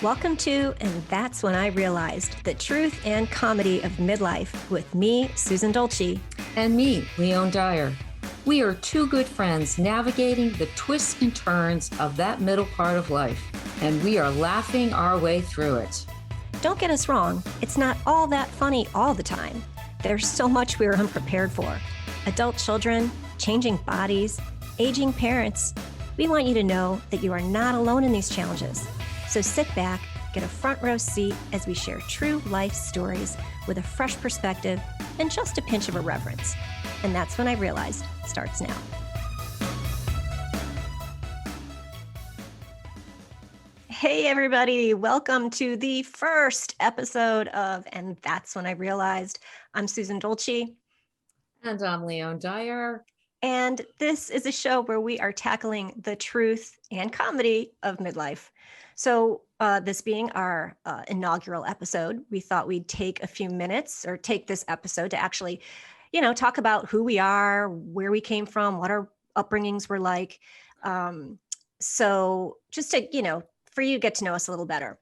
Welcome to And That's When I Realized, the truth and comedy of midlife with me, Susan Dolci. And me, Leone Dyer. We are two good friends navigating the twists and turns of that middle part of life, and we are laughing our way through it. Don't get us wrong, it's not all that funny all the time. There's so much we're unprepared for. Adult children, changing bodies, aging parents. We want you to know that you are not alone in these challenges. So sit back, get a front row seat as we share true life stories with a fresh perspective and just a pinch of irreverence. And That's When I Realized starts now. Hey, everybody. Welcome to the first episode of And That's When I Realized. I'm Susan Dolci. And I'm Leone Dyer. And this is a show where we are tackling the truth and comedy of midlife. So this being our inaugural episode, we thought we'd take a few minutes or take this episode to actually, talk about who we are, where we came from, what our upbringings were like. So just to, for you to get to know us a little better.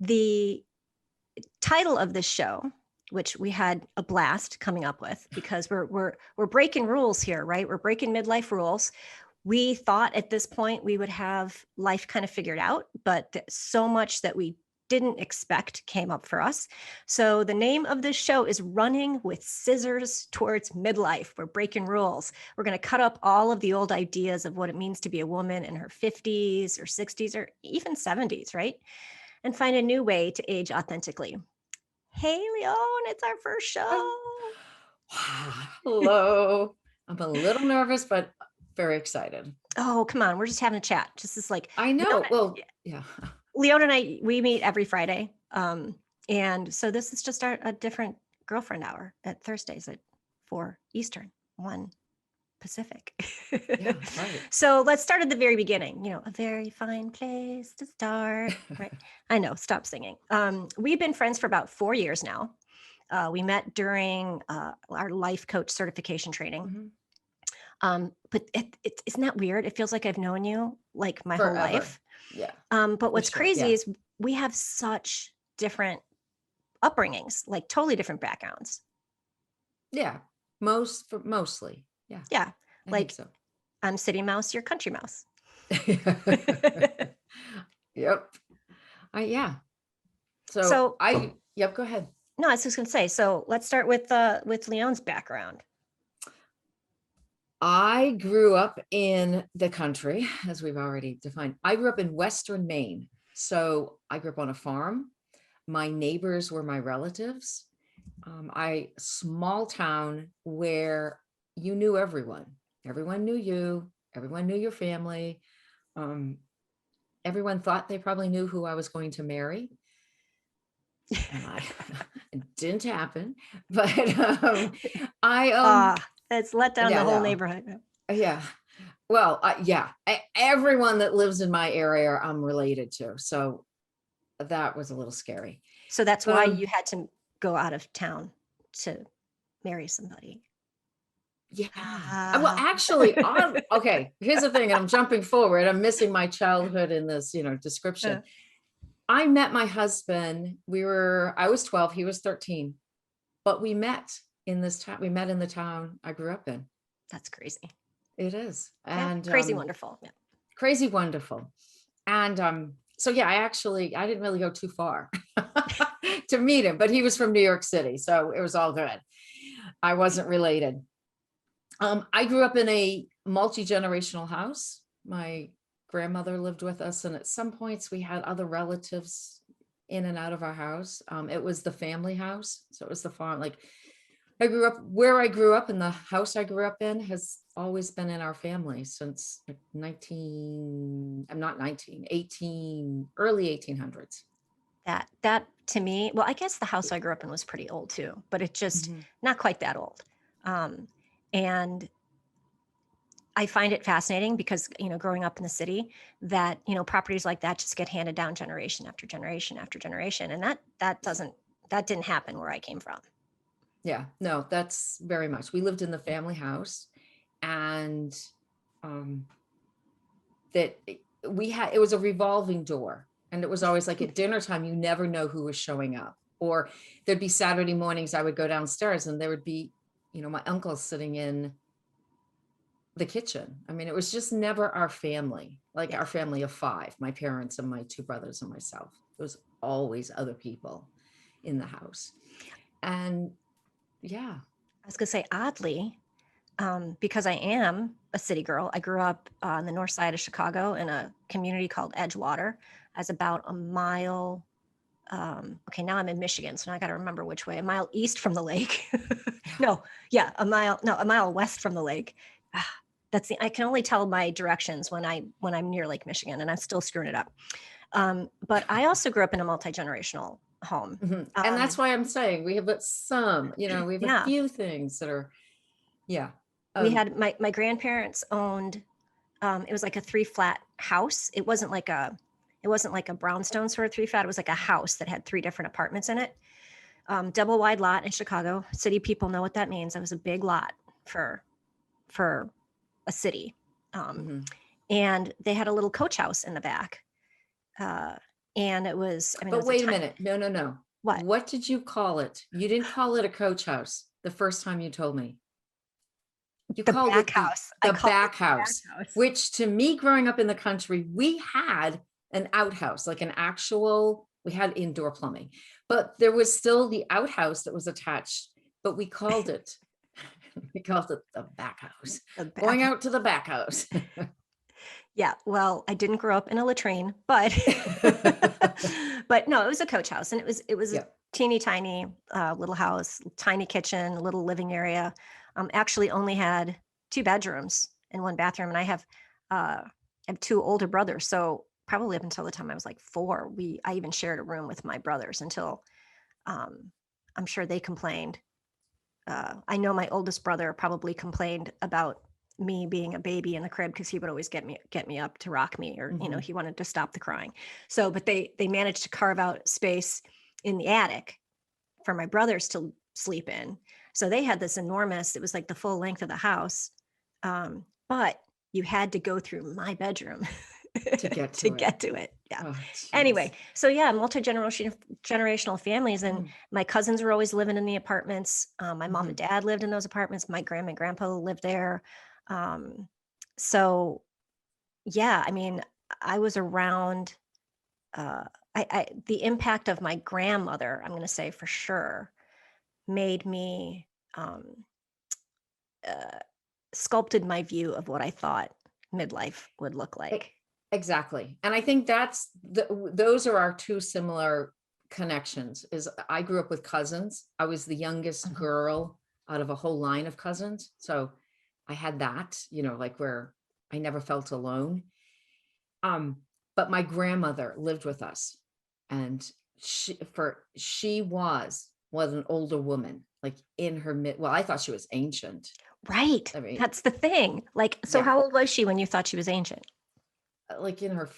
The title of this show, which we had a blast coming up with because we're breaking rules here, right? We're breaking midlife rules. We thought at this point we would have life kind of figured out, but so much that we didn't expect came up for us. So the name of this show is Running with Scissors Towards Midlife. We're breaking rules. We're going to cut up all of the old ideas of what it means to be a woman in her 50s or 60s or even 70s, right? And find a new way to age authentically. Hey, Leone, it's our first show. Hello. I'm a little nervous, but very excited. Oh, come on. We're just having a chat. Just as like, I know. Well, yeah. Leone and I, we meet every Friday. And so this is just a different girlfriend hour at Thursdays at 4 Eastern, 1 Pacific. Yeah, right. So let's start at the very beginning. A very fine place to start. Right. I know. Stop singing. We've been friends for about 4 years now. We met during our life coach certification training. Mm-hmm. But isn't that weird? It feels like I've known you like my Forever. whole life. Yeah. But what's crazy yeah. is we have such different upbringings, like totally different backgrounds. Yeah. Mostly. Yeah. Yeah. I like think so. I'm city mouse, you're country mouse. Yep. Yeah. Yep, go ahead. No, I was just going to say, so let's start with Leone's background. I grew up in the country, as we've already defined. I grew up in Western Maine. So I grew up on a farm. My neighbors were my relatives. Small town where you knew everyone. Everyone knew you. Everyone knew your family. Everyone thought they probably knew who I was going to marry. And it didn't happen, but it's let down the whole neighborhood. Yeah. Well, everyone that lives in my area, I'm related to. So that was a little scary. So that's why you had to go out of town to marry somebody. Yeah. Well, actually, okay, here's the thing. I'm jumping forward. I'm missing my childhood in this, description. I met my husband. I was 12, he was 13, but we met in this town. We met in the town I grew up in. That's crazy. It is. Yeah, and crazy wonderful. Yeah. Crazy wonderful. And so yeah, I didn't really go too far to meet him, but he was from New York City. So it was all good. I wasn't related. I grew up in a multi-generational house. My grandmother lived with us, and at some points we had other relatives in and out of our house. It was the family house, so it was the farm. Like where I grew up, and the house I grew up in has always been in our family since early 1800s. That to me, well, I guess the house I grew up in was pretty old too, but it's just not quite that old. And I find it fascinating because, growing up in the city, that, properties like that just get handed down generation after generation after generation. And that didn't happen where I came from. Yeah, no, that's very much. We lived in the family house, and um, that it was a revolving door. And it was always like at dinner time, you never know who was showing up. Or there'd be Saturday mornings, I would go downstairs and there would be, my uncle sitting in the kitchen. I mean, it was just never our family, like Yeah. our family of five, my parents and my two brothers and myself. It was always other people in the house. And yeah. I was going to say, oddly, because I am a city girl, I grew up on the north side of Chicago in a community called Edgewater. I was about a mile. Okay, now I'm in Michigan, so now I got to remember which way. A mile east from the lake. No, yeah, a mile west from the lake. Ah, I can only tell my directions when I'm near Lake Michigan, and I'm still screwing it up. But I also grew up in a multi-generational home. And that's why I'm saying we have but some, we have a Yeah, few things that are, yeah. we had my grandparents owned. It was like a 3-flat house. It wasn't like a brownstone sort of 3-flat. It was like a house that had 3 different apartments in it. Double wide lot in Chicago. City people know what that means. It was a big lot for a city. And they had a little coach house in the back. And it was, I mean, But wait a minute. No. What? What did you call it? You didn't call it a coach house the first time you told me. You The called back it house. the back house, which to me, growing up in the country, we had an outhouse, like we had indoor plumbing, but there was still the outhouse that was attached, but we called it the back house. Going out to the back house. Yeah, well, I didn't grow up in a latrine, but but no, it was a coach house, and it was Yeah. a teeny tiny little house, tiny kitchen, little living area. Actually, only had 2 bedrooms and 1 bathroom, and I have 2 older brothers, so probably up until the time I was like 4, I even shared a room with my brothers until I'm sure they complained. I know my oldest brother probably complained about me being a baby in the crib because he would always get me up to rock me, or he wanted to stop the crying. So, but they managed to carve out space in the attic for my brothers to sleep in. So they had this enormous. It was like the full length of the house, but you had to go through my bedroom To get to to it. get to it. Yeah. Oh, Anyway, so yeah, generational families, and Mm. my cousins were always living in the apartments. My mom and Mhm. dad lived in those apartments. My grandma and grandpa lived there. Um, so yeah, I mean, I was around. The impact of my grandmother, I'm going to say for sure, made me uh, sculpted my view of what I thought midlife would look like. Exactly. And I think those are our two similar connections. Is I grew up with cousins. I was the youngest Mhm. girl out of a whole line of cousins. So I had that, like where I never felt alone. But my grandmother lived with us, and she was an older woman, like in her well, I thought she was ancient. Right. I mean, That's the thing. Like, so yeah, how old was she when you thought she was ancient? like in her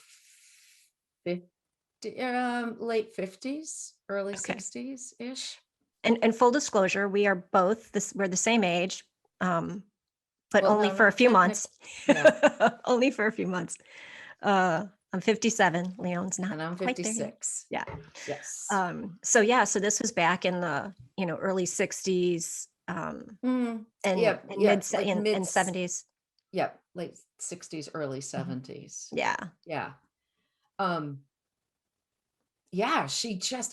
50, late 50s, early Okay. 60s ish. And full disclosure, we're the same age, but Well, only no, for a not few technically. months. Yeah. Only for a few months. I'm 57. Leone's not And I'm quite there yet. 56. Yeah. Yes. So yeah, so this was back in the, early 60s, and Yeah. Yeah. Like and 70s. yeah, late 60s, early 70s. Yeah. Yeah. Um, yeah,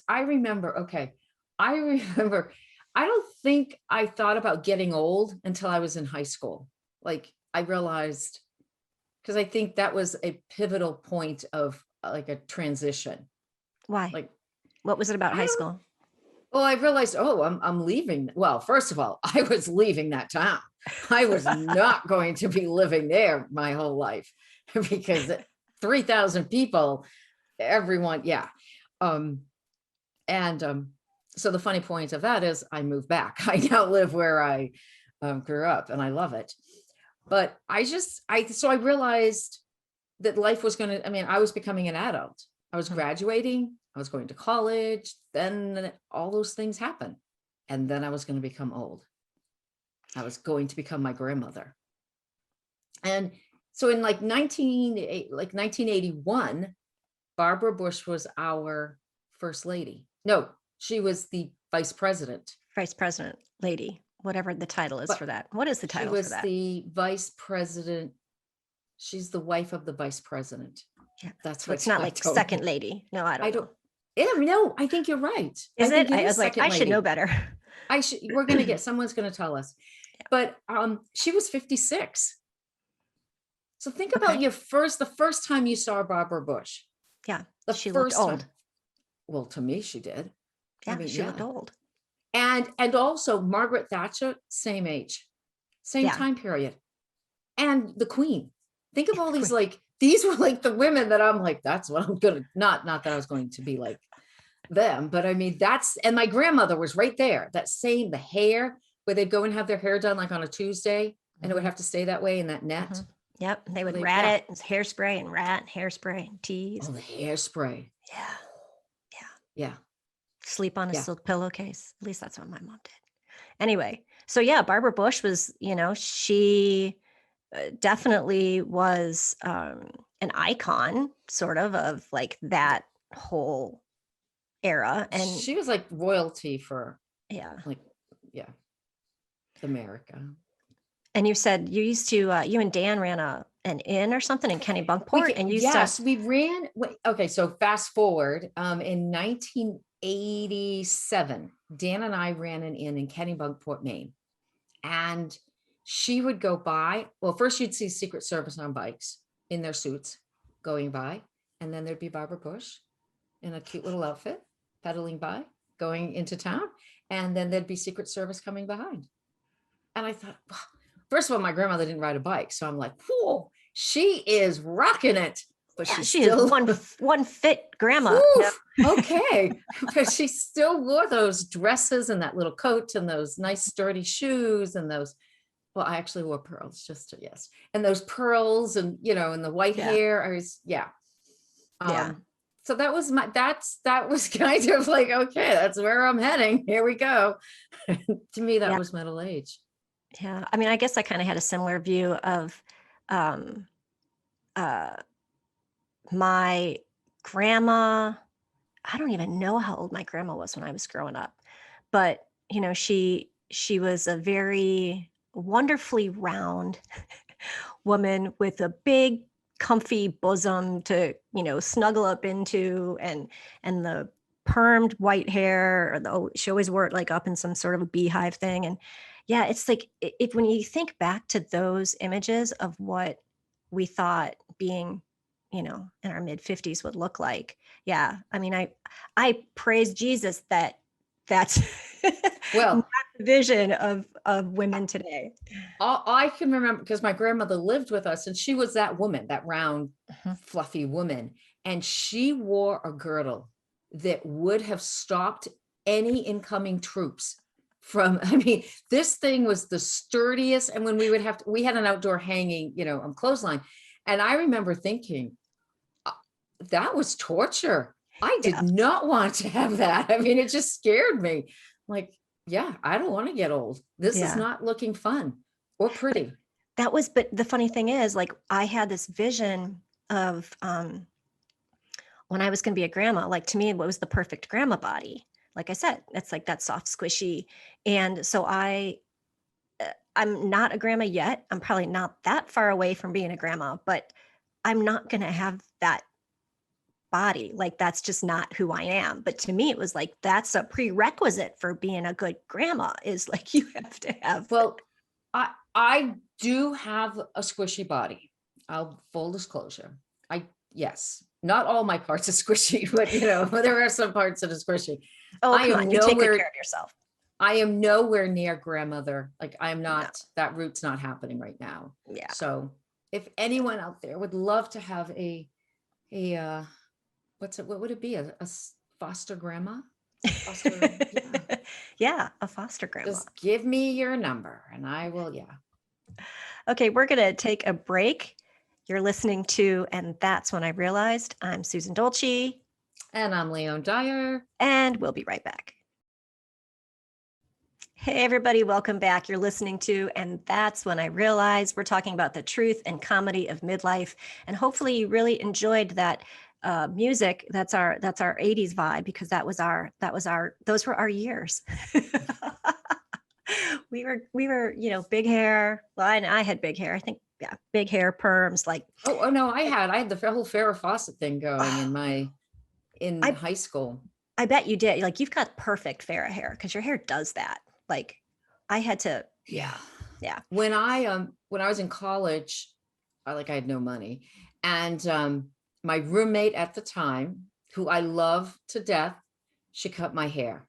I remember, okay. I remember, I don't think I thought about getting old until I was in high school. Like I realized, because I think that was a pivotal point of like a transition. Why? Like, What was it about I high don't, school? well, I realized, oh, I'm leaving. Well, first of all, I was leaving that town. I was not going to be living there my whole life because 3,000 people, everyone, yeah. And so the funny point of that is I moved back. I now live where I grew up, and I love it. But so I realized that life was going to, I mean, I was becoming an adult. I was Mhm. graduating. I was going to college. Then all those things happen. and then I was going to become old. I was going to become my grandmother. And so in like 1981, Barbara Bush was our first lady. No, she was the vice president. Vice president lady, whatever the title is But for that. What is the she title for was that? the vice president. She's the wife of the vice president. Yeah. That's So what it's not I like told second her. lady. No, I I don't don't. know. Yeah, no, I think you're right. Is I think it? I is was like, second I should know lady. better. We're gonna get someone's gonna tell us. But she was 56. So think about Okay. the first time you saw Barbara Bush. Yeah. The She looked first old. time. Well, to me, she did. Yeah. I mean, She looked old. And also Margaret Thatcher, same age, same Yeah. time period. And the Queen. Think of all these, Queen. like, these were like the women that I'm like, that's what I'm gonna, not that I was going to be like them, but I mean, and my grandmother was right there. That same, the hair, where they'd go and have their hair done like on a Tuesday, and it would have to stay that way in that net. Mhm. Yep. They would Like, rat yeah. it, and hairspray and rat, hairspray and tease. Oh, the hairspray. Yeah. Yeah. Sleep on a Yeah. silk pillowcase. At least that's what my mom did. Anyway, so yeah, Barbara Bush was, she definitely was an icon, sort of like that whole era. And She was like royalty for, yeah. like, yeah, America. And you said you used to, you and Dan ran an inn or something in Kennebunkport, and you Yes, we ran. Okay, so fast forward. In 1987, Dan and I ran an inn in Kennebunkport, Maine, and she would go by. Well, first you'd see Secret Service on bikes in their suits going by, and then there'd be Barbara Bush in a cute little outfit pedaling by, going into town, and then there'd be Secret Service coming behind. And I thought, wow. First of all, my grandmother didn't ride a bike, so I'm like, whoa, she is rocking it. But yeah, she still is one fit grandma. No. Okay, but she still wore those dresses and that little coat and those nice sturdy shoes and those. Well, I actually wore pearls, just to, yes, and those pearls and and the white hair. I was So that was that was kind of like, okay, that's where I'm heading. Here we go. To me, that was middle age. Yeah. I mean, I guess I kind of had a similar view of my grandma. I don't even know how old my grandma was when I was growing up, but she was a very wonderfully round woman with a big comfy bosom to snuggle up into, and the permed white hair, or she always wore it like up in some sort of a beehive thing. And yeah, it's like if when you think back to those images of what we thought being in our mid 50s would look like, yeah, I mean, I praise Jesus that's well not the vision of women today. I can remember, because my grandmother lived with us, and she was that woman, that round, fluffy woman. And she wore a girdle that would have stopped any incoming troops from, I mean, this thing was the sturdiest. And when we had an outdoor hanging, clothesline. And I remember thinking, that was torture. I did not want to have that. I mean, it just scared me. Like, yeah, I don't want to get old. This is not looking fun or pretty. But the funny thing is, like, I had this vision of when I was going to be a grandma, like, to me, what was the perfect grandma body? Like I said, it's like that soft, squishy. And so I'm not a grandma yet. I'm probably not that far away from being a grandma, but I'm not going to have that body. Like, that's just not who I am. But to me, it was like, that's a prerequisite for being a good grandma, is like, you have to have. Well, I do have a squishy body. I'll full disclosure. Yes, not all my parts are squishy, but there are some parts that are squishy. Oh, come on, you take good care of yourself. I am nowhere near grandmother. Like, I'm not, that route's not happening right now. Yeah. So if anyone out there would love to have what would it be? A foster grandma? Foster, yeah, a foster grandma. Just give me your number and I will, Okay, we're going to take a break. You're listening to And That's When I Realized. I'm Susan Dolci. And I'm Leone Dyer. And we'll be right back. Hey, everybody, welcome back. You're listening to And That's When I Realized. We're talking about the truth and comedy of midlife. And hopefully you really enjoyed that music. That's our 80s vibe, because those were our years. we were, big hair. Well, I had big hair. I think, yeah, big hair, perms, like, Oh no, I had the whole Farrah Fawcett thing going in I high school. I bet you did. Like, you've got perfect Farrah hair because your hair does that. Like, I had to, yeah. When I was in college, I had no money. And my roommate at the time, who I love to death, she cut my hair.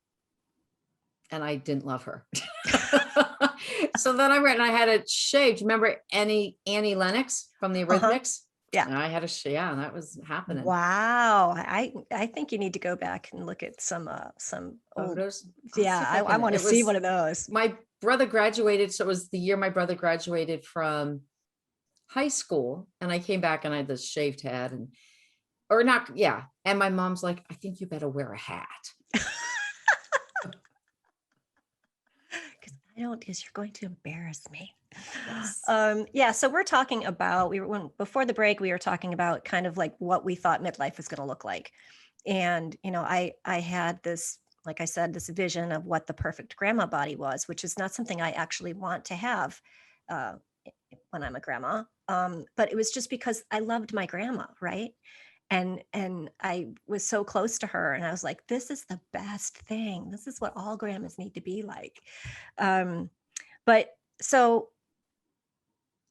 And I didn't love her. So then I went and I had it shaved. Remember Annie Lennox from the Eurythmics? Yeah. And I had yeah, that was happening. Wow. I think you need to go back and look at some old Photos. Yeah, I want to see one of those. My brother graduated, so it was the year my brother graduated from high school, and I came back and I had this shaved head or not, yeah. And my mom's like, I think you better wear a hat. Because you're going to embarrass me. Yes. Yeah, so we're talking about, before the break, we were talking about kind of like what we thought midlife was going to look like. And, I had this, like I said, this vision of what the perfect grandma body was, which is not something I actually want to have when I'm a grandma. But it was just because I loved my grandma, right? And I was so close to her, and I was like, this is the best thing. This is what all grandmas need to be like. But so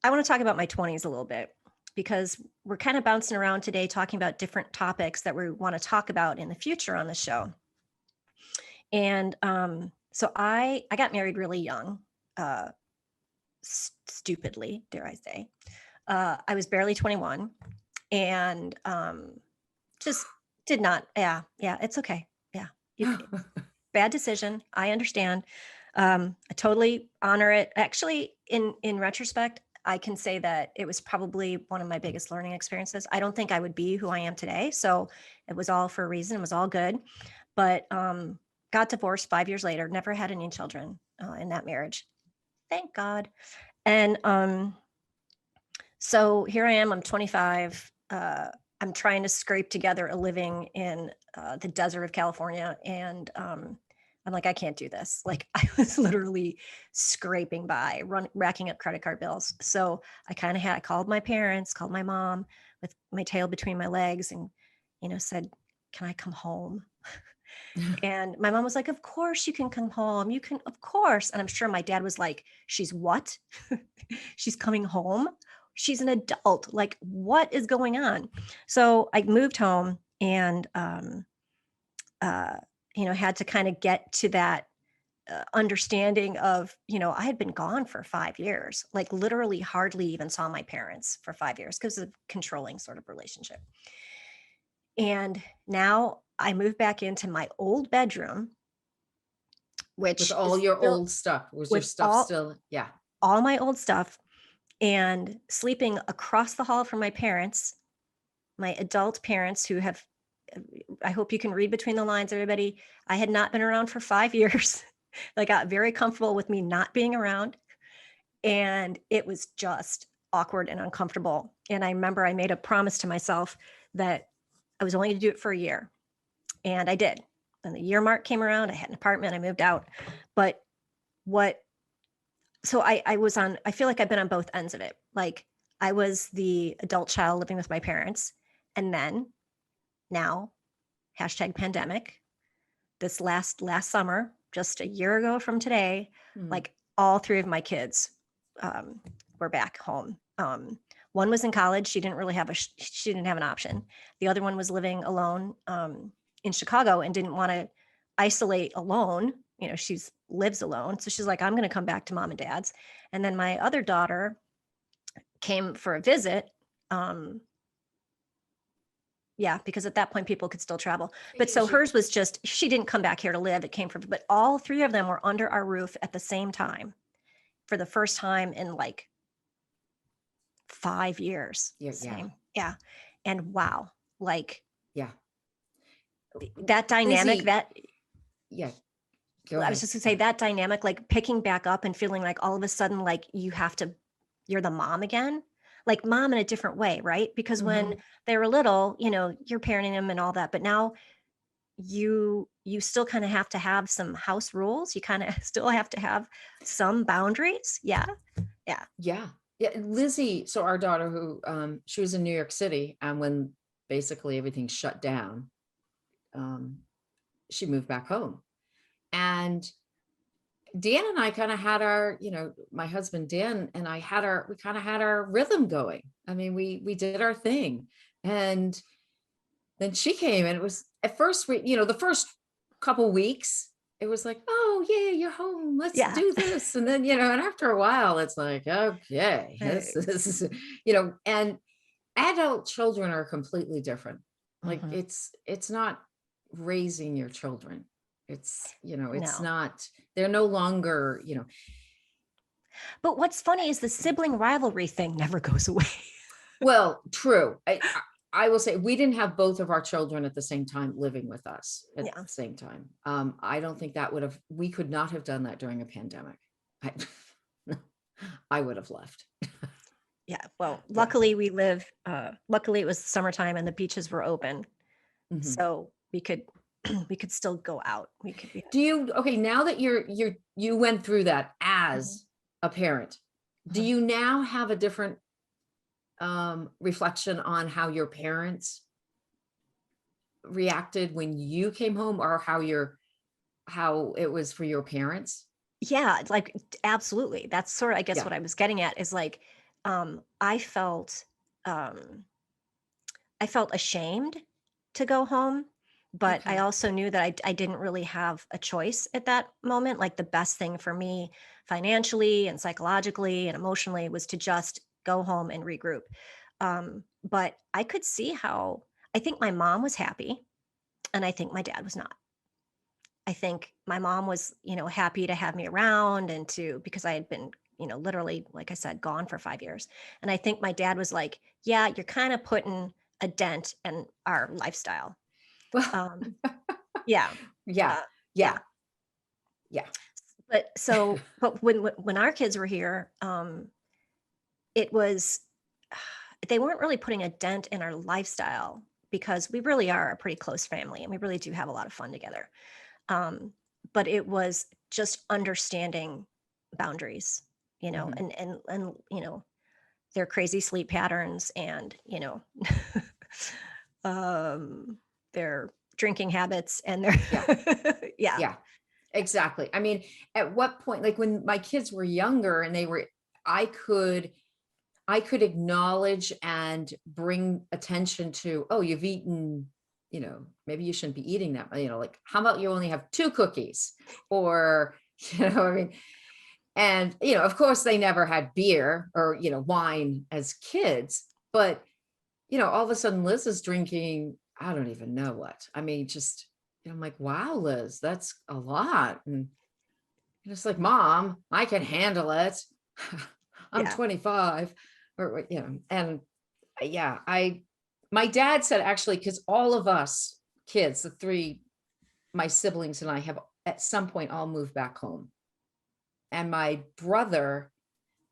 I want to talk about my 20s a little bit, because we're kind of bouncing around today talking about different topics that we want to talk about in the future on the show. And so I got married really young, stupidly, dare I say. I was barely 21, and just did not. Yeah, it's okay. Yeah, bad decision. I understand. I totally honor it. Actually, in retrospect, I can say that it was probably one of my biggest learning experiences. I don't think I would be who I am today. So it was all for a reason. It was all good. But got divorced 5 years later, never had any children in that marriage. Thank God. And so here I am, I'm 25. I'm trying to scrape together a living in the desert of California. And I'm like, I can't do this. Like, I was literally scraping by, racking up credit card bills. So I called my parents, called my mom with my tail between my legs, and, said, can I come home? And my mom was like, of course you can come home. You can, of course. And I'm sure my dad was like, she's what? She's coming home? She's an adult. Like, what is going on? So I moved home, and, had to kind of get to that understanding of, I had been gone for 5 years, like literally hardly even saw my parents for 5 years because of controlling sort of relationship. And now I moved back into my old bedroom, which With all is your still, old stuff. Was your with stuff still? Yeah. all my old stuff, and sleeping across the hall from my parents, my adult parents, who have, I hope you can read between the lines, everybody. I had not been around for 5 years. They got very comfortable with me not being around. And it was just awkward and uncomfortable. And I remember I made a promise to myself that I was only going to do it for a year. And I did. And the year mark came around. I had an apartment. I moved out. But so I feel like I've been on both ends of it. Like, I was the adult child living with my parents. And then now, #pandemic, this last summer, just a year ago from today, like, all three of my kids were back home. One was in college. She didn't have an option. The other one was living alone in Chicago and didn't want to isolate alone. She lives alone. So she's like, I'm going to come back to mom and dad's. And then my other daughter came for a visit. Because at that point people could still travel. But so hers was just, she didn't come back here to live. It came from, but all three of them were under our roof at the same time for the first time in like 5 years. Yeah. And wow, like, yeah, that dynamic, Lizzie, yeah. Go I was ahead. just gonna say that dynamic, like picking back up and feeling like all of a sudden, like you're the mom again, like mom in a different way, right? Because when Mhm. they were little, you're parenting them and all that, but now you still kind of have to have some house rules. You kind of still have to have some boundaries. Yeah. Yeah. Yeah. Yeah. Lizzie, so our daughter who she was in New York City, and when basically everything shut down, um, she moved back home. And Dan and I kind of had our, my husband Dan and I had we kind of had our rhythm going. I mean, we did our thing. And then she came, and it was at first the first couple weeks, it was like, oh yeah, you're home. Let's Yeah. do this. And then, and after a while, it's like, okay, this is, and adult children are completely different. Like Mhm. it's not raising your children. It's No. not, they're no longer, But what's funny is the sibling rivalry thing never goes away. well, true. I will say we didn't have both of our children at the same time living with us at Yeah. the same time. I don't think we could not have done that during a pandemic. I, I would have left. Yeah. Well, Yeah. luckily it was summertime and the beaches were open. Mhm. So we could we could still go out. We Okay, now that you went through that Mhm. as a parent, do Mhm. you now have a different reflection on how your parents reacted when you came home, or how it was for your parents? Yeah, like absolutely. That's sort of, I guess, Yeah. what I was getting at is like I felt um I felt ashamed to go home, but I Okay. also knew that I didn't really have a choice at that moment. Like the best thing for me financially and psychologically and emotionally was to just go home and regroup. But I could see how I think my mom was happy and I think my dad was not. I think my mom was, happy to have me around and because I had been, literally, like I said, gone for 5 years. And I think my dad was like, yeah, you're kind of putting a dent in our lifestyle. Well, Um, yeah. yeah, Uh, yeah, yeah. yeah. But when our kids were here, it was, they weren't really putting a dent in our lifestyle because we really are a pretty close family and we really do have a lot of fun together. Um, but it was just understanding boundaries, Mhm. and their crazy sleep patterns and um, their drinking habits and their Yeah, yeah. yeah, exactly. I mean, at what point, like when my kids were younger and I could, I could acknowledge and bring attention to, oh, you've eaten, maybe you shouldn't be eating that, like, how about you only have 2 cookies? Or, I mean, and, of course they never had beer or, wine as kids, but, all of a sudden Liz is drinking, I don't even know what. I mean, just, I'm like, wow, Liz, that's a lot. And it's like, mom, I can handle it. I'm Yeah. 25 or, and yeah, my dad said actually, because all of us kids, the three, my siblings and I have at some point all moved back home. And my brother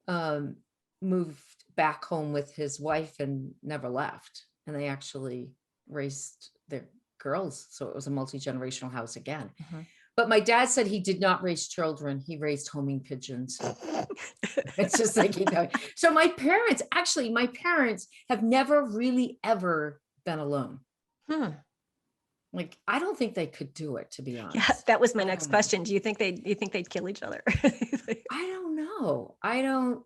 um, moved back home with his wife and never left. And they actually raised their girls. So it was a multi-generational house again. Mhm. But my dad said he did not raise children. He raised homing pigeons. It's just like, so my parents have never really ever been alone. Hmm. Like, I don't think they could do it, to be Yeah, honest. that was my I next don't know. question. Do you think they'd kill each other? I don't know. I don't.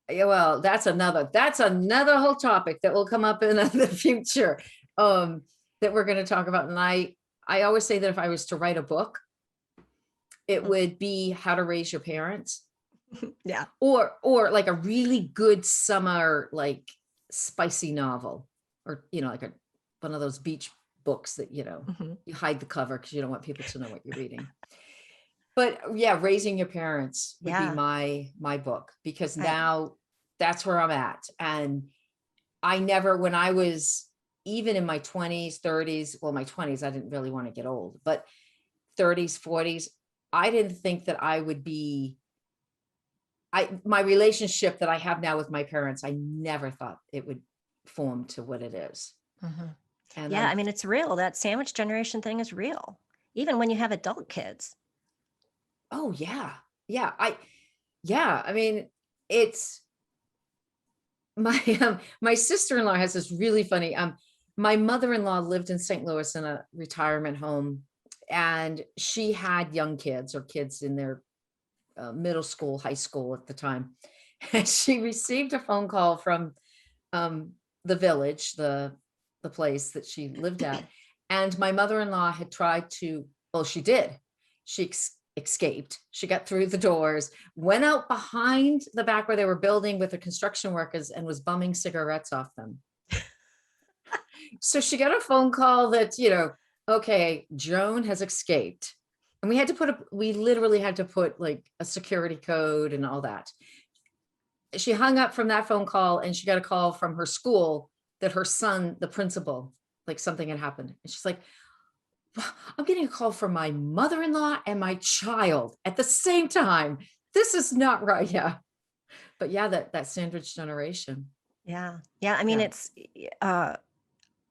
Yeah, well, that's another whole topic that will come up in the future, that we're going to talk about. And I always say that if I was to write a book, it Mhm. would be how to raise your parents, Yeah. or like a really good summer, like spicy novel, or like one of those beach books that Mhm. you hide the cover because you don't want people to know what you're reading. But yeah, raising your parents would be Yeah. my book, because I now that's where I'm at. And I never, when I was even in my 20s, 30s, well, my 20s, I didn't really want to get old, but 30s, 40s, I didn't think that I would be, my relationship that I have now with my parents, I never thought it would form to what it is. Mhm. And Yeah, I mean, it's real. That sandwich generation thing is real, even when you have adult kids. oh yeah, I mean, it's my, my sister-in-law has this really funny, my mother-in-law lived in St. Louis in a retirement home, and she had young kids or kids in their middle school, high school at the time. And she received a phone call from um, the village, the place that she lived at. And my mother-in-law had tried to, well, she did. She escaped. She got through the doors, went out behind the back where they were building with the construction workers and was bumming cigarettes off them. So she got a phone call that, okay, Joan has escaped. And we literally had to put like a security code and all that. She hung up from that phone call and she got a call from her school that her son, the principal, like something had happened. And she's like, I'm getting a call from my mother-in-law and my child at the same time. This is not right. Yeah. But yeah, that sandwich generation. Yeah. Yeah. I mean, Yeah. it's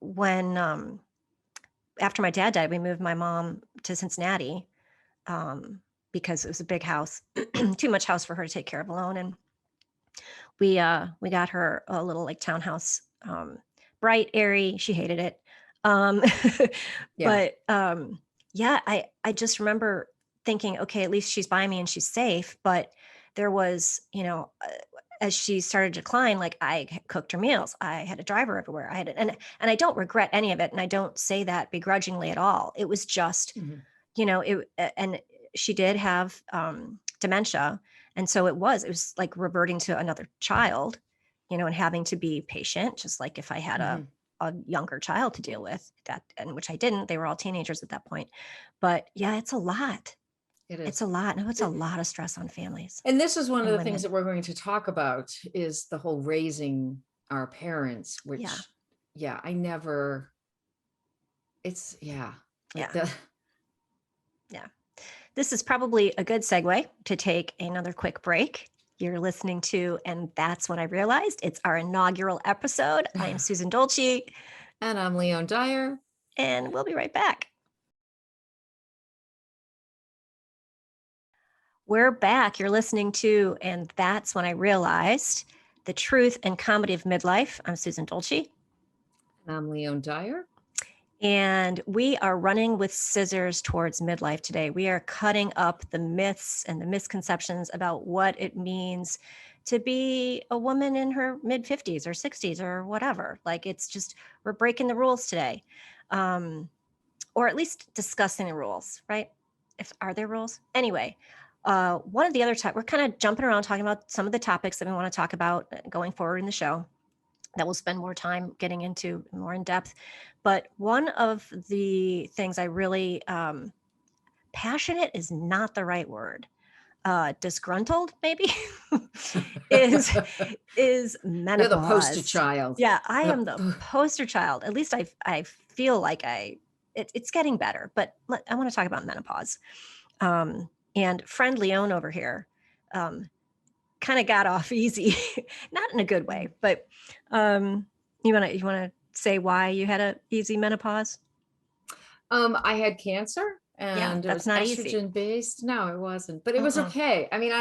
when after my dad died, we moved my mom to Cincinnati because it was a big house, too much house for her to take care of alone. And we got her a little like townhouse, bright, airy. She hated it. Um, Yeah. but yeah, I just remember thinking, okay, at least she's by me and she's safe. But there was, as she started to decline, like cooked her meals. I had a driver everywhere. I had it, and I don't regret any of it, and I don't say that begrudgingly at all. It was just, Mhm. and she did have dementia, and so it was like reverting to another child, and having to be patient, just like if I had Mhm. a younger child to deal with, that, and which I didn't. They were all teenagers at that point. But yeah, it's a lot. It It's is. a lot. No, it's a lot of stress on families And this is one of and the things women. that we're going to talk about is the whole raising our parents, Yeah. which, yeah, I never, it's, yeah, like Yeah. the, Yeah. This is probably a good segue to take another quick break. You're listening to, and that's when I realized it's our inaugural episode. I am Susan Dolci, and I'm Leone Dyer. and we'll be right back. We're back. You're listening to, and that's when I realized the truth and comedy of midlife. I'm Susan Dolci, And I'm Leone Dyer. and we are running with scissors towards midlife today. We are cutting up the myths and the misconceptions about what it means to be a woman in her mid 50s or 60s or whatever. Like, it's just, we're breaking the rules today, or at least discussing the rules, right? If are there rules? Anyway, one of the other we're kind of jumping around talking about some of the topics that we want to talk about going forward in the show that we'll spend more time getting into more in depth. But one of the things I really, passionate is not the right word. Disgruntled maybe is is You're the poster menopause. child. Yeah, I am the poster child. At least I feel like it's getting better. But I want to talk about menopause. And friend Leone over here, um, kind of got off easy, not in a good way, but um, you wanna say why you had a easy menopause? I had cancer Yeah, and it that's was not easy. estrogen based. No, it wasn't, but it was Mm-mm. okay. I mean,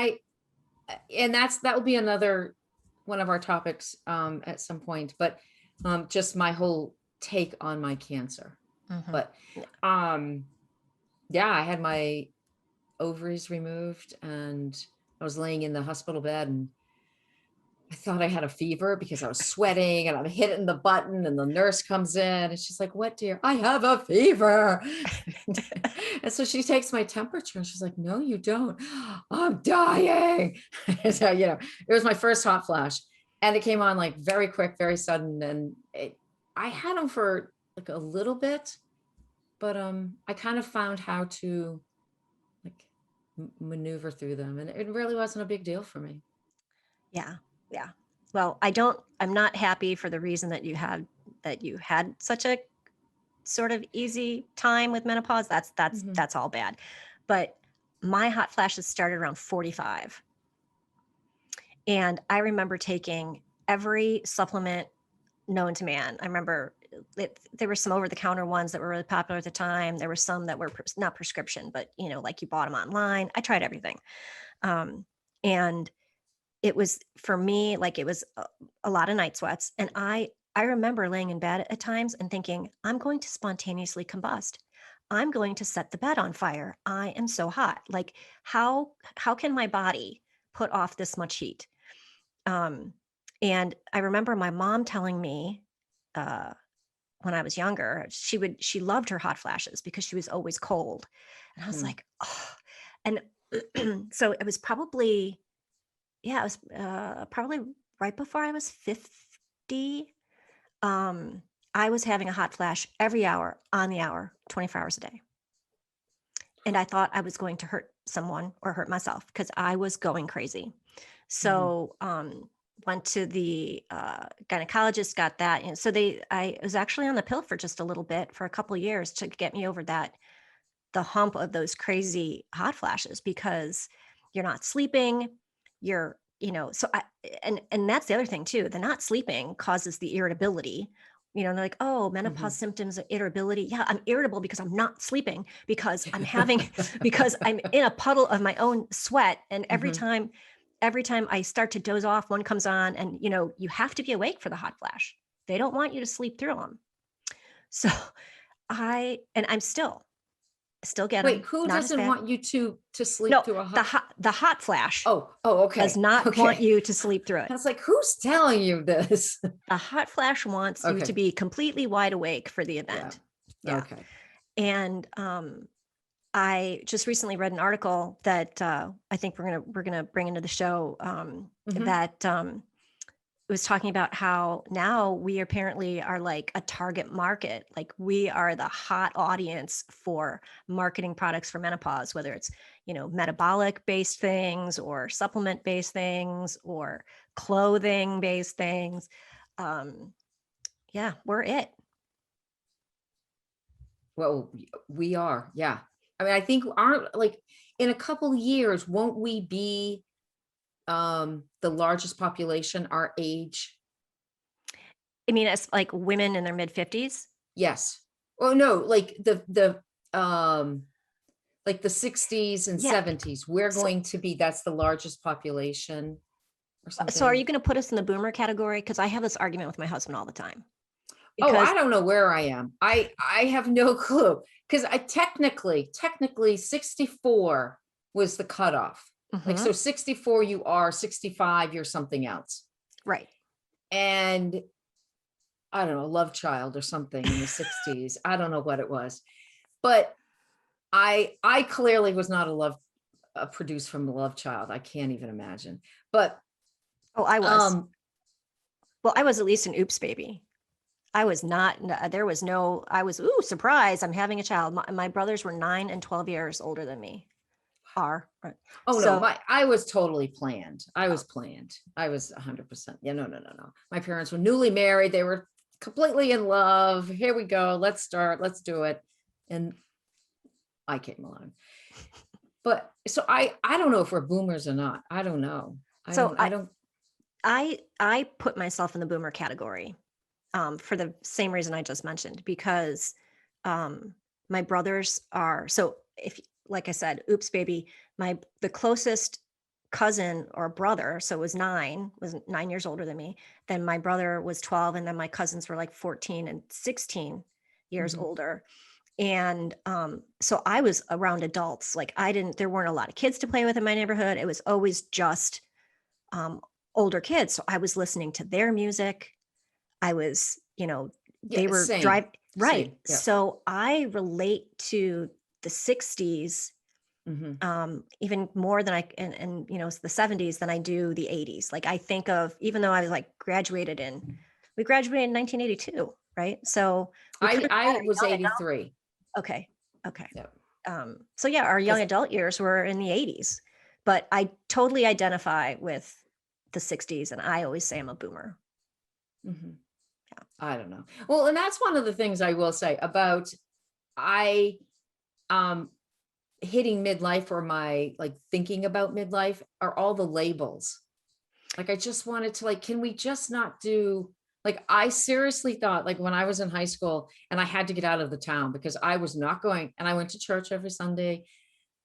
and that will be another one of our topics at some point, but just my whole take on my cancer. Mhm. But um, yeah, I had my ovaries removed and I was laying in the hospital bed and I thought I had a fever because I was sweating and I'm hitting the button and the nurse comes in and she's like, "What, dear?" "I have a fever." And so she takes my temperature and she's like, "No, you don't." "I'm dying." So, it was my first hot flash and it came on like very quick, very sudden. And I had them for like a little bit, but I kind of found how to like maneuver through them. And it really wasn't a big deal for me. Yeah, yeah. Well, I'm not happy for the reason that you had such a sort of easy time with menopause, Mhm. that's all bad. But my hot flashes started around 45. And I remember taking every supplement known to man. I remember there were some over the counter ones that were really popular at the time. There were some that were not prescription, but like you bought them online. I tried everything. And it was for me, like it was a lot of night sweats. And I remember laying in bed at times and thinking, I'm going to spontaneously combust. I'm going to set the bed on fire. I am so hot. Like how can my body put off this much heat? Um, and I remember my mom telling me uh, when I was younger, she loved her hot flashes because she was always cold. And I was Mm. like, oh, and so it was probably, yeah, it was probably right before I was 50. Um, I was having a hot flash every hour on the hour, 24 hours a day. And I thought I was going to hurt someone or hurt myself because I was going crazy. Mhm. So went to the gynecologist, got that. And so I was actually on the pill for just a little bit for a couple of years to get me over the hump of those crazy hot flashes because you're not sleeping. So and that's the other thing too. The not sleeping causes the irritability. They're like, oh, menopause Mhm. symptoms of irritability. Yeah, I'm irritable because I'm not sleeping because I'm having because I'm in a puddle of my own sweat. And Mhm. every time I start to doze off, one comes on, and you have to be awake for the hot flash. They don't want you to sleep through them. So I'm still get Wait, them, who not as doesn't bad. want you to sleep No, through a hot? the hot flash Oh, does okay. not want Okay. you to sleep through it. I was like, who's telling you this? The hot flash wants you to Okay. be completely wide awake for the Yeah. event. Yeah. Okay. And I just recently read an article that I think we're gonna bring into the show Mhm. that was talking about how now we apparently are like a target market. Like we are the hot audience for marketing products for menopause, whether it's, metabolic based things or supplement based things or clothing based things. Um, yeah, we're it. Well, we are. Yeah. I mean, I think aren't like in a couple years, won't we be the largest population our age? I mean, it's like women in their mid 50s. Yes. Oh no, like the 60s and Yeah. 70s, we're So, going to be that's the largest population or so are something. you going to put us in the boomer category? Because I have this argument with my husband all the time. Oh, Because I don't know where I am. I have no clue because I technically 64 was the cutoff. Like Mhm, so 64 you are, 65 you're something else. right. And I don't know, love child or something in the 60s. I don't know what it was. But I clearly was not a love produced from a love child. I can't even imagine. But Oh, I was. um Well, I was at least an oops baby. I was not, there was no, I was, ooh, surprise, I'm having a child. My brothers were 9 and 12 years older than me. Are. Right. oh no, So, my I was totally planned. I oh, was planned. I was 100%. Yeah, no. My parents were newly married. They were completely in love. Here we go. Let's start. Let's do it. And I came along. But so I don't know if we're boomers or not. I don't know. I so don't I don't I put myself in the boomer category for the same reason I just mentioned, because um, my brothers are, so if, like I said, oops, baby, the closest cousin or brother, so was 9 years older than me. Then my brother was 12, and then my cousins were like 14 and 16 years Mhm. older. And so I was around adults. Like there weren't a lot of kids to play with in my neighborhood. It was always just um, older kids. So I was listening to their music. I was, they Yeah, were same. right. Same. Yeah. So I relate to the 60s Mhm. even more than and the 70s than I do the 80s. Like I think of, even though I was like we graduated in 1982, right? So we kind of had I our was young adult. 83. Okay. Okay. Yeah. So yeah, our young Because adult years were in the 80s, but I totally identify with the 60s, and I always say I'm a boomer. I don't know. Well, and that's one of the things I will say about I hitting midlife, or my like thinking about midlife, are all the labels. Like, I just wanted to, like, can we just not do, like, I seriously thought, like, when I was in high school and I had to get out of the town because I was not going, and I went to church every Sunday.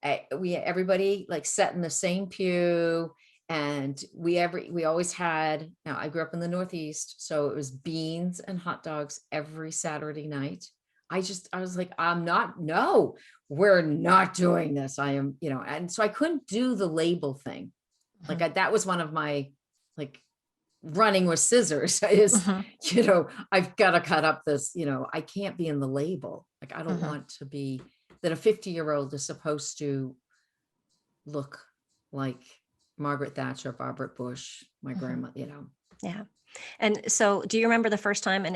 Everybody like sat in the same pew, and we always had, now I grew up in the Northeast, so it was beans and hot dogs every Saturday night. I was like, no, we're not doing this. I am, and so I couldn't do the label thing. Like, that was one of my, like, running with scissors is, I've got to cut up this, I can't be in the label. Like, I don't want to be that a 50-year-old is supposed to look like Margaret Thatcher, Barbara Bush, my grandma, Yeah. And so do you remember the first time an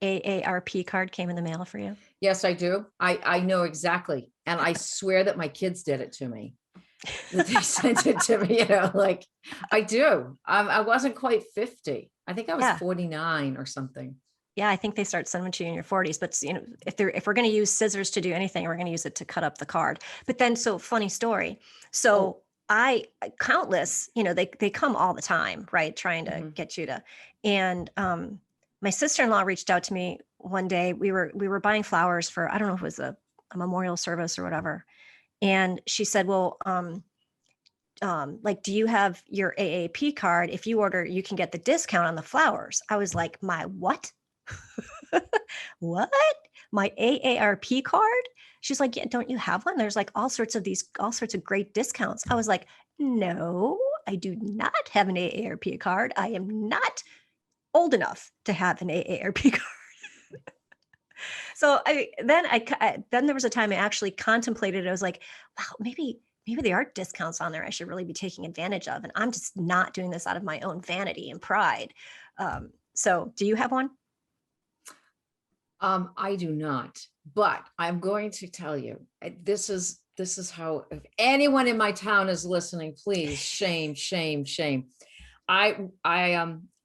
AARP card came in the mail for you? Yes, I do. I know exactly. And I swear that my kids did it to me. That they sent it to me, like, I do. I wasn't quite 50. I think I was 49 or something. Yeah, I think they start sending to you in your 40s. But if we're going to use scissors to do anything, we're going to use it to cut up the card. But then, so funny story. So countless, they come all the time, right? Trying to get you to. And my sister-in-law reached out to me one day. We were buying flowers for, I don't know if it was a memorial service or whatever. And she said, well, like, do you have your AAP card? If you order, you can get the discount on the flowers. I was like, my what? What? My AARP card? She's like, yeah, don't you have one? There's like all sorts of great discounts. I was like, no, I do not have an AARP card. I am not old enough to have an AARP card. So then there was a time I actually contemplated. I was like, wow, maybe there are discounts on there I should really be taking advantage of. And I'm just not doing this out of my own vanity and pride. So do you have one? I do not, but I'm going to tell you, this is how, if anyone in my town is listening, please, shame.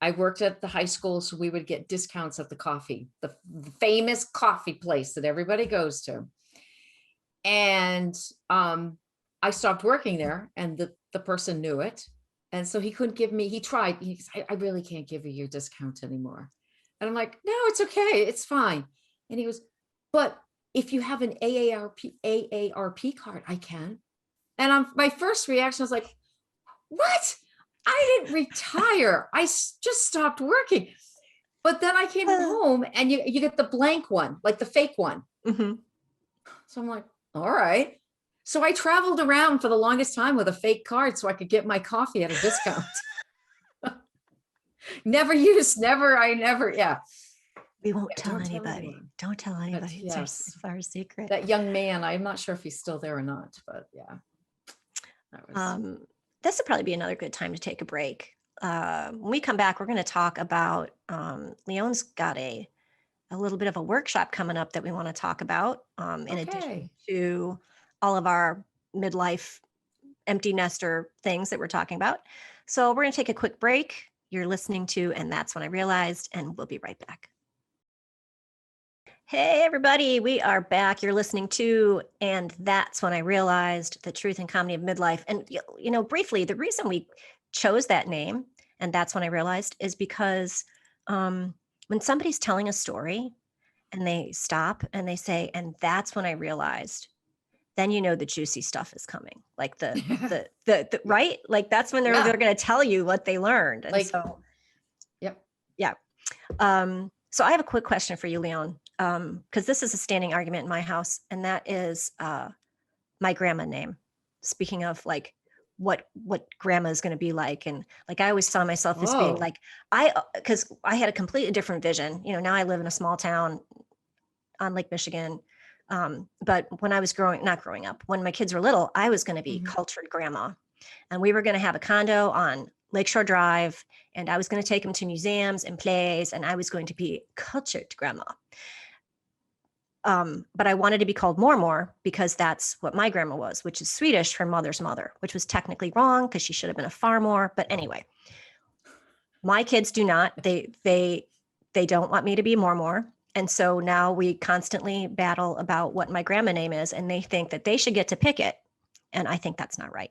I worked at the high school, so we would get discounts at the coffee, the famous coffee place that everybody goes to. And I stopped working there, and the person knew it. And so he couldn't give me, he tried, I really can't give you your discount anymore. And I'm like, no, it's okay. It's fine. And he goes, but if you have an AARP card, I can. And my first reaction was like, what? I didn't retire. I just stopped working. But then I came home, and you get the blank one, like the fake one. So I'm like, all right. So I traveled around for the longest time with a fake card so I could get my coffee at a discount. Yeah. We won't tell anybody. Don't tell anybody. It's our secret. That young man, I'm not sure if he's still there or not, but yeah. This would probably be another good time to take a break. When we come back, we're going to talk about, Leone's got a little bit of a workshop coming up that we want to talk about, in addition to all of our midlife empty nester things that we're talking about. So we're going to take a quick break. You're listening to And That's When I Realized, and we'll be right back. Hey, everybody, we are back. You're listening to And That's When I Realized, the truth and comedy of midlife. And, briefly, the reason we chose that name, And That's When I Realized, is because when somebody's telling a story and they stop and they say, and that's when I realized, then the juicy stuff is coming. Like the right? Like, that's when they're going to tell you what they learned. And yeah. So I have a quick question for you, Leone, because this is a standing argument in my house, and that is my grandma name. Speaking of like what grandma is going to be like, and like I always saw myself as being like because I had a completely different vision. Now I live in a small town on Lake Michigan, but when I was not growing up, when my kids were little, I was going to be cultured grandma, and we were going to have a condo on Lakeshore Drive, and I was going to take them to museums and plays, and I was going to be cultured grandma. But I wanted to be called More because that's what my grandma was, which is Swedish for mother's mother, which was technically wrong because she should have been a Farmore. But anyway, my kids do not. They they don't want me to be more. And so now we constantly battle about what my grandma name is, and they think that they should get to pick it. And I think that's not right.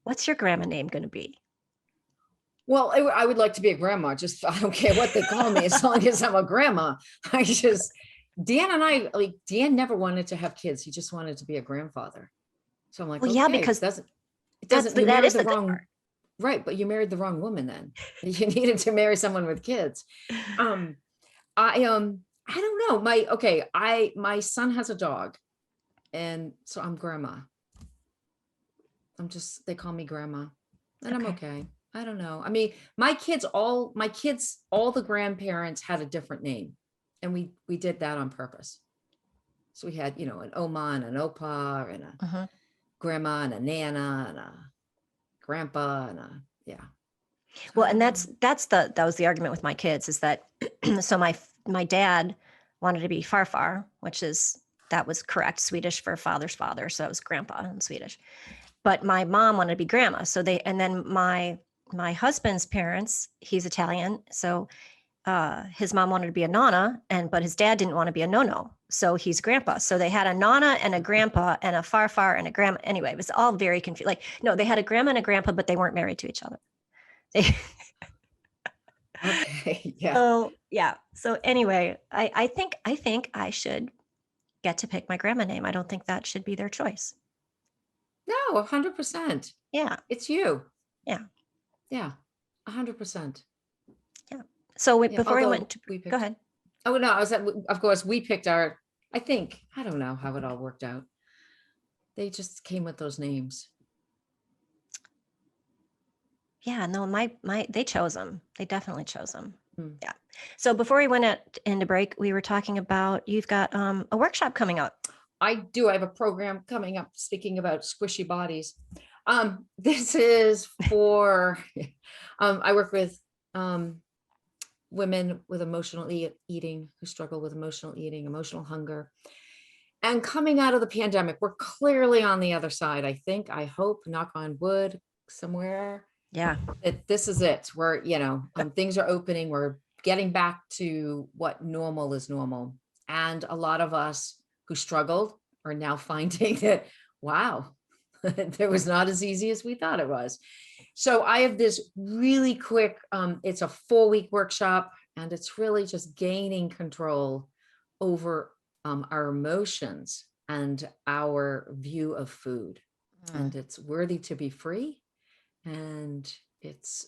What's your grandma name going to be? Well, I would like to be a grandma. Just, I don't care what they call me as long as I'm a grandma. Dan and I, like, Dan never wanted to have kids. He just wanted to be a grandfather. So I'm like, Well, yeah, okay, because it doesn't, you that married is the the good wrong, part. right. But you married the wrong woman then. You needed to marry someone with kids. I don't know. My son has a dog, and so I'm grandma. They call me grandma, and I'm okay. I don't know. I mean, my kids, all the grandparents had a different name, and we did that on purpose. So we had, an Oma and an Opa and a grandma and a Nana and a grandpa and yeah. Well, and that was the argument with my kids, is that so my dad wanted to be Farfar, that was correct, Swedish for father's father, so it was grandpa in Swedish. But my mom wanted to be grandma, and then my husband's parents, he's Italian, so his mom wanted to be a nonna, but his dad didn't want to be a no, so he's grandpa. So they had a nonna and a grandpa and a farfar and a grandma. Anyway, it was all very confusing. Like, no, they had a grandma and a grandpa, but they weren't married to each other. Okay. Yeah. So yeah. So anyway, I think I should get to pick my grandma name. I don't think that should be their choice. No, 100%. Yeah. It's you. Yeah. Yeah. 100%. Yeah. So before we went to, go ahead. Oh no, of course we picked I don't know how it all worked out. They just came with those names. Yeah, no, they chose them. They definitely chose them. Yeah. So before we went into break, we were talking about, you've got a workshop coming up. I do. I have a program coming up speaking about squishy bodies. This is for, I work with women with emotional eating, who struggle with emotional eating, emotional hunger. And coming out of the pandemic, we're clearly on the other side, I think, I hope, knock on wood, somewhere. Yeah. This is it. We're, things are opening. We're getting back to what normal is normal. And a lot of us who struggled are now finding that, wow, it was not as easy as we thought it was. So I have this really quick, it's a 4-week workshop, and it's really just gaining control over our emotions and our view of food. And it's worthy to be free. And it's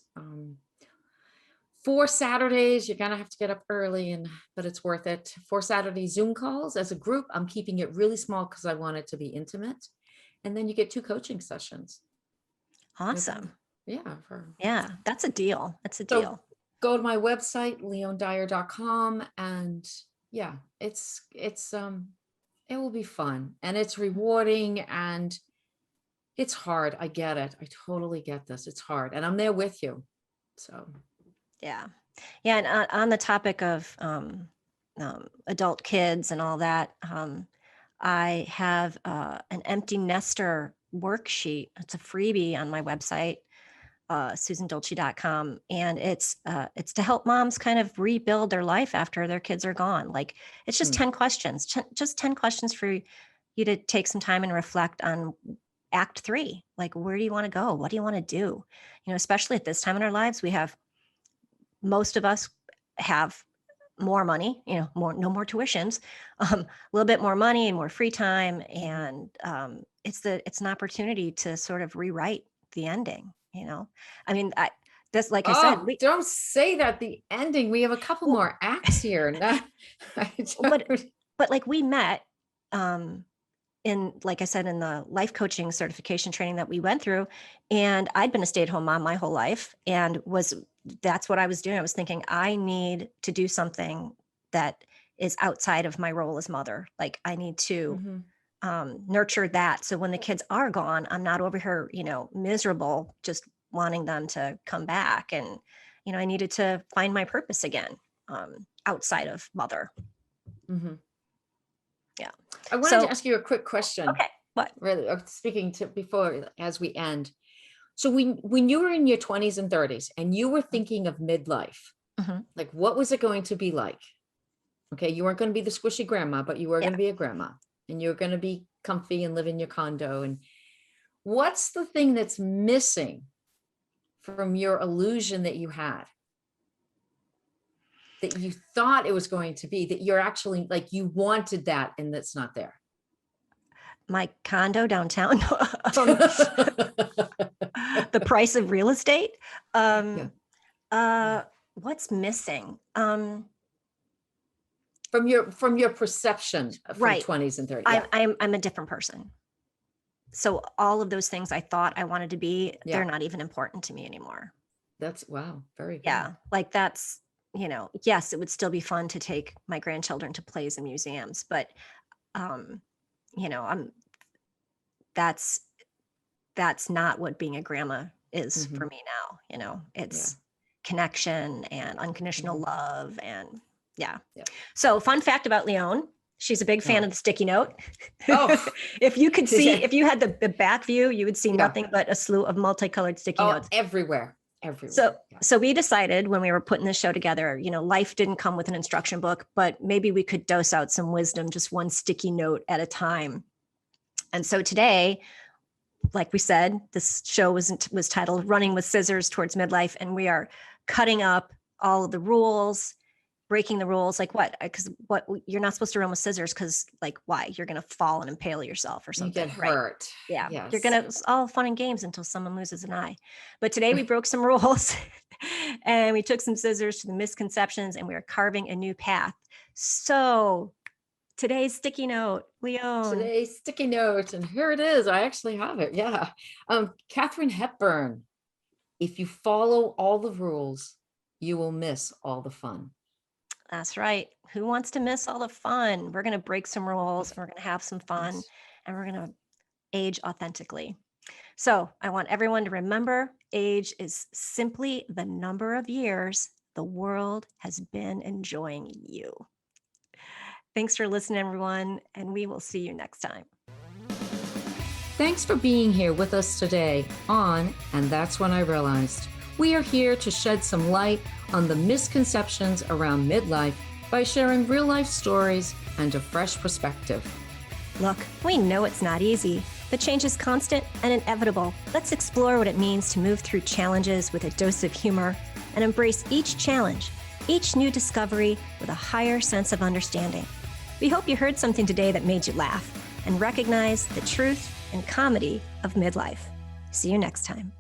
4 Saturdays. You're gonna have to get up early, but it's worth it. 4 Saturday Zoom calls as a group. I'm keeping it really small because I want it to be intimate. And then you get 2 coaching sessions. Awesome. Yeah. That's a deal. That's a deal. So go to my website, leonedyer.com, and yeah, it will be fun, and it's rewarding, and it's hard. I get it. I totally get this. It's hard, and I'm there with you. So yeah. And on the topic of adult kids and all that, I have an empty nester worksheet. It's a freebie on my website, susandolci.com, and it's to help moms kind of rebuild their life after their kids are gone. Like, it's just 10 questions, just 10 questions for you to take some time and reflect on Act 3. Like, where do you want to go? What do you want to do? Especially at this time in our lives, most of us have more money, no more tuitions, a little bit more money and more free time. And it's an opportunity to sort of rewrite the ending. I mean, I said, don't say that, the ending. We have a couple more acts here. But like, we met in, like I said, in the life coaching certification training that we went through, and I'd been a stay-at-home mom my whole life, and that's what I was doing. I was thinking, I need to do something that is outside of my role as mother. Like, I need to nurture that, so when the kids are gone, I'm not over here, miserable, just wanting them to come back. And I needed to find my purpose again, outside of mother. Yeah. I wanted to ask you a quick question. Okay. What? Really, speaking to before, as we end. So when you were in your 20s and 30s and you were thinking of midlife, Mhm. Like, what was it going to be like? Okay, you weren't going to be the squishy grandma, but you were Yeah. going to be a grandma, and you're going to be comfy and live in your condo. And what's the thing that's missing from your illusion that you had, that you thought it was going to be, that you're actually like, you wanted that and that's not there? My condo downtown, the price of real estate. Yeah. What's missing? From your perception from Right. 20s and 30s. Yeah. I'm a different person. So all of those things I thought I wanted to be, Yeah. they're not even important to me anymore. That's wow. Very good. Yeah. Like that's, yes, it would still be fun to take my grandchildren to plays and museums, but I'm that's not what being a grandma is for me now. It's connection and unconditional love and yeah. So fun fact about Leone, she's a big fan of the sticky note. Oh. If you could see, if you had the back view, you would see nothing but a slew of multicolored sticky notes. Everywhere. Everywhere. So we decided when we were putting this show together, life didn't come with an instruction book, but maybe we could dose out some wisdom, just one sticky note at a time. And so today, like we said, this show was titled Running with Scissors Towards Midlife. And we are cutting up all of the rules, breaking the rules. Like what? Because you're not supposed to run with scissors because like, why? You're going to fall and impale yourself or something. You get hurt. Yeah. Yes. You're going to, it's all fun and games until someone loses an eye. But today we broke some rules and we took some scissors to the misconceptions and we are carving a new path. So today's sticky note, Leone. Today's sticky note, and here it is. I actually have it. Yeah. Katharine Hepburn. If you follow all the rules, you will miss all the fun. That's right. Who wants to miss all the fun? We're going to break some rules. We're going to have some fun, and we're going to age authentically. So I want everyone to remember, age is simply the number of years the world has been enjoying you. Thanks for listening, everyone, and we will see you next time. Thanks for being here with us today on And That's When I Realized. We are here to shed some light on the misconceptions around midlife by sharing real-life stories and a fresh perspective. Look, we know it's not easy, but change is constant and inevitable. Let's explore what it means to move through challenges with a dose of humor and embrace each challenge, each new discovery with a higher sense of understanding. We hope you heard something today that made you laugh and recognize the truth and comedy of midlife. See you next time.